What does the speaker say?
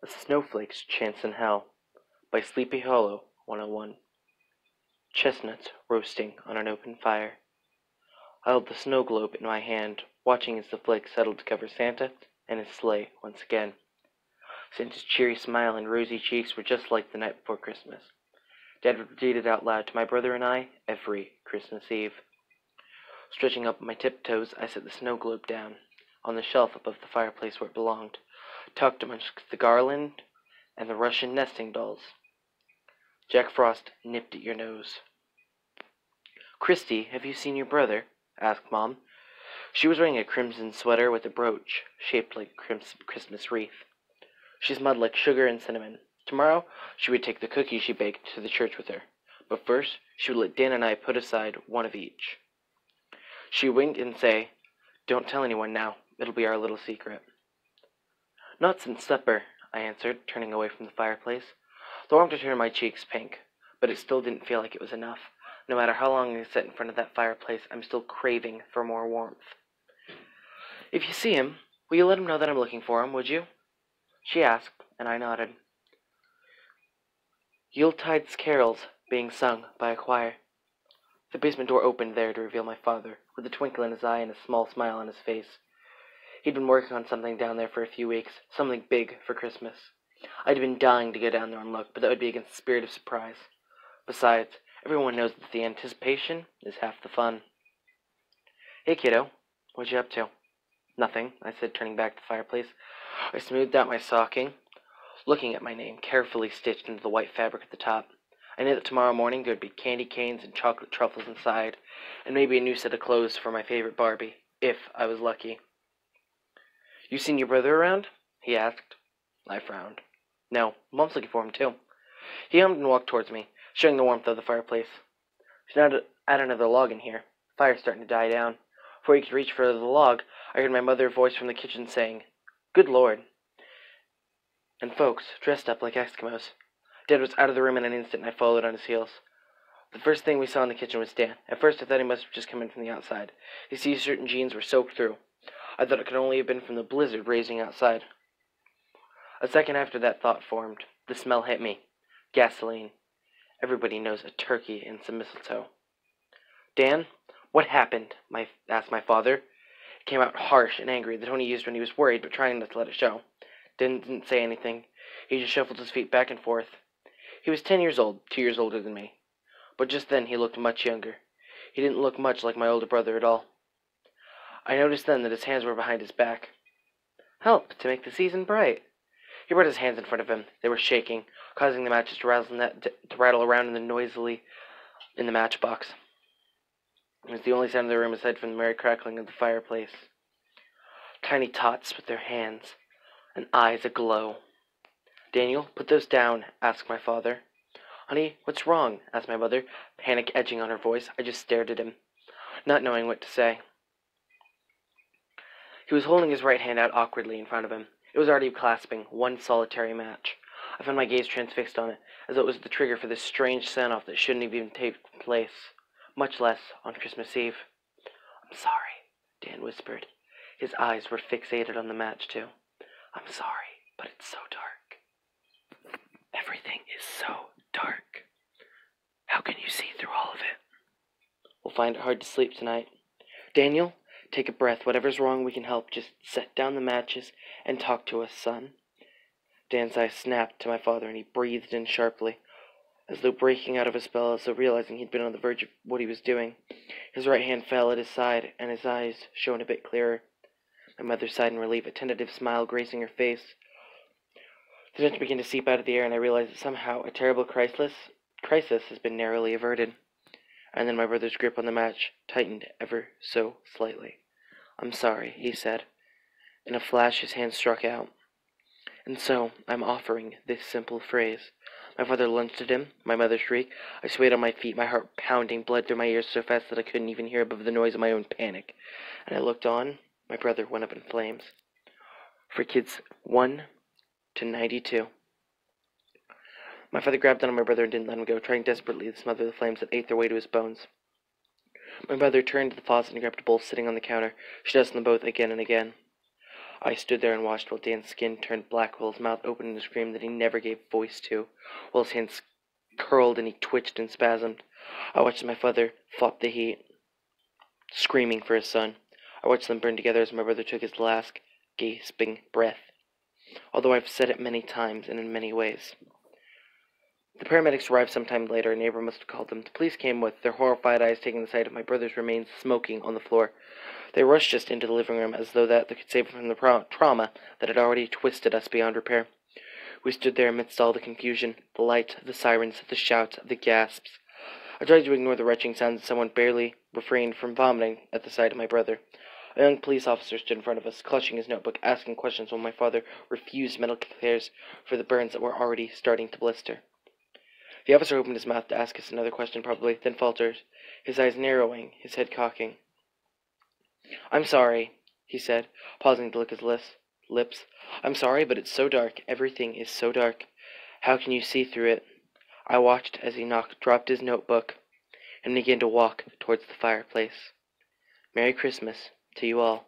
A Snowflake's Chance in Hell by Sleepy Hollow 101. Chestnuts roasting on an open fire. I held the snow globe in my hand, watching as the flakes settled to cover Santa and his sleigh once again. Santa's cheery smile and rosy cheeks were just like the night before Christmas. Dad would repeat it out loud to my brother and I every Christmas Eve. Stretching up on my tiptoes, I set the snow globe down on the shelf above the fireplace where it belonged, tucked amongst the garland and the Russian nesting dolls. Jack Frost nipped at your nose. "Christy, have you seen your brother?" asked Mom. She was wearing a crimson sweater with a brooch shaped like a Christmas wreath. She smelled like sugar and cinnamon. Tomorrow she would take the cookies she baked to the church with her, but first she would let Dan and I put aside one of each. She would wink and say, "Don't tell anyone now. It'll be our little secret." "Not since supper," I answered, turning away from the fireplace. The warmth had turned my cheeks pink, but it still didn't feel like it was enough. No matter how long I sat in front of that fireplace, I'm still craving for more warmth. "If you see him, will you let him know that I'm looking for him, would you?" she asked, and I nodded. Yuletide's carols being sung by a choir. The basement door opened there to reveal my father, with a twinkle in his eye and a small smile on his face. He'd been working on something down there for a few weeks, something big for Christmas. I'd been dying to go down there and look, but that would be against the spirit of surprise. Besides, everyone knows that the anticipation is half the fun. "Hey, kiddo, what you up to?" "Nothing," I said, turning back to the fireplace. I smoothed out my stocking, looking at my name carefully stitched into the white fabric at the top. I knew that tomorrow morning there would be candy canes and chocolate truffles inside, and maybe a new set of clothes for my favorite Barbie, if I was lucky. "You seen your brother around?" he asked. I frowned. "No, Mom's looking for him too." He hummed and walked towards me, showing the warmth of the fireplace. "Should not add another log in here. The fire's starting to die down." Before he could reach for the log, I heard my mother's voice from the kitchen saying, "Good Lord," and folks dressed up like Eskimos. Dad was out of the room in an instant, and I followed on his heels. The first thing we saw in the kitchen was Dan. At first I thought he must have just come in from the outside. His t-shirt and jeans were soaked through. I thought it could only have been from the blizzard raging outside. A second after that thought formed, the smell hit me. Gasoline. Everybody knows a turkey and some mistletoe. "Dan, what happened?" asked my father. It came out harsh and angry, the tone he used when he was worried, but trying not to let it show. Dan didn't say anything. He just shuffled his feet back and forth. He was 10 years old, 2 years older than me. But just then he looked much younger. He didn't look much like my older brother at all. I noticed then that his hands were behind his back. "Help to make the season bright." He brought his hands in front of him. They were shaking, causing the matches to rattle around noisily in the matchbox. It was the only sound in the room aside from the merry crackling of the fireplace. Tiny tots with their hands and eyes aglow. "Daniel, put those down," asked my father. "Honey, what's wrong?" asked my mother, panic edging on her voice. I just stared at him, not knowing what to say. He was holding his right hand out awkwardly in front of him. It was already clasping one solitary match. I found my gaze transfixed on it, as though it was the trigger for this strange send-off that shouldn't have even taken place, much less on Christmas Eve. "I'm sorry," Dan whispered. His eyes were fixated on the match, too. "I'm sorry, but it's so dark. Everything is so dark. How can you see through all of it?" "We'll find it hard to sleep tonight. Daniel, take a breath. Whatever's wrong, we can help. Just set down the matches and talk to us, son." Dan's eyes snapped to my father, and he breathed in sharply, as though breaking out of a spell, as though realizing he'd been on the verge of what he was doing. His right hand fell at his side, and his eyes shone a bit clearer. My mother sighed in relief, a tentative smile gracing her face. The stench began to seep out of the air, and I realized that somehow a terrible crisis has been narrowly averted. And then my brother's grip on the match tightened ever so slightly. "I'm sorry," he said. In a flash, his hand struck out. "And so, I'm offering this simple phrase." My father lunged at him, my mother shrieked. I swayed on my feet, my heart pounding, blood through my ears so fast that I couldn't even hear above the noise of my own panic. And I looked on. My brother went up in flames. For kids 1 to 92. My father grabbed on my brother and didn't let him go, trying desperately to smother the flames that ate their way to his bones. My mother turned to the faucet and grabbed a bowl sitting on the counter. She doused them both again and again. I stood there and watched while Dan's skin turned black, while his mouth opened in a scream that he never gave voice to, while his hands curled and he twitched and spasmed. I watched as my father fought the heat, screaming for his son. I watched them burn together as my brother took his last gasping breath, although I've said it many times and in many ways. The paramedics arrived some time later. A neighbor must have called them. The police came with their horrified eyes taking the sight of my brother's remains smoking on the floor. They rushed us into the living room as though that could save us from the trauma that had already twisted us beyond repair. We stood there amidst all the confusion, the light, the sirens, the shouts, the gasps. I tried to ignore the retching sounds, and someone barely refrained from vomiting at the sight of my brother. A young police officer stood in front of us, clutching his notebook, asking questions while my father refused medical cares for the burns that were already starting to blister. The officer opened his mouth to ask us another question, probably, then faltered, his eyes narrowing, his head cocking. "I'm sorry," he said, pausing to lick his lips. "I'm sorry, but it's so dark. Everything is so dark. How can you see through it?" I watched as he dropped his notebook and began to walk towards the fireplace. Merry Christmas to you all.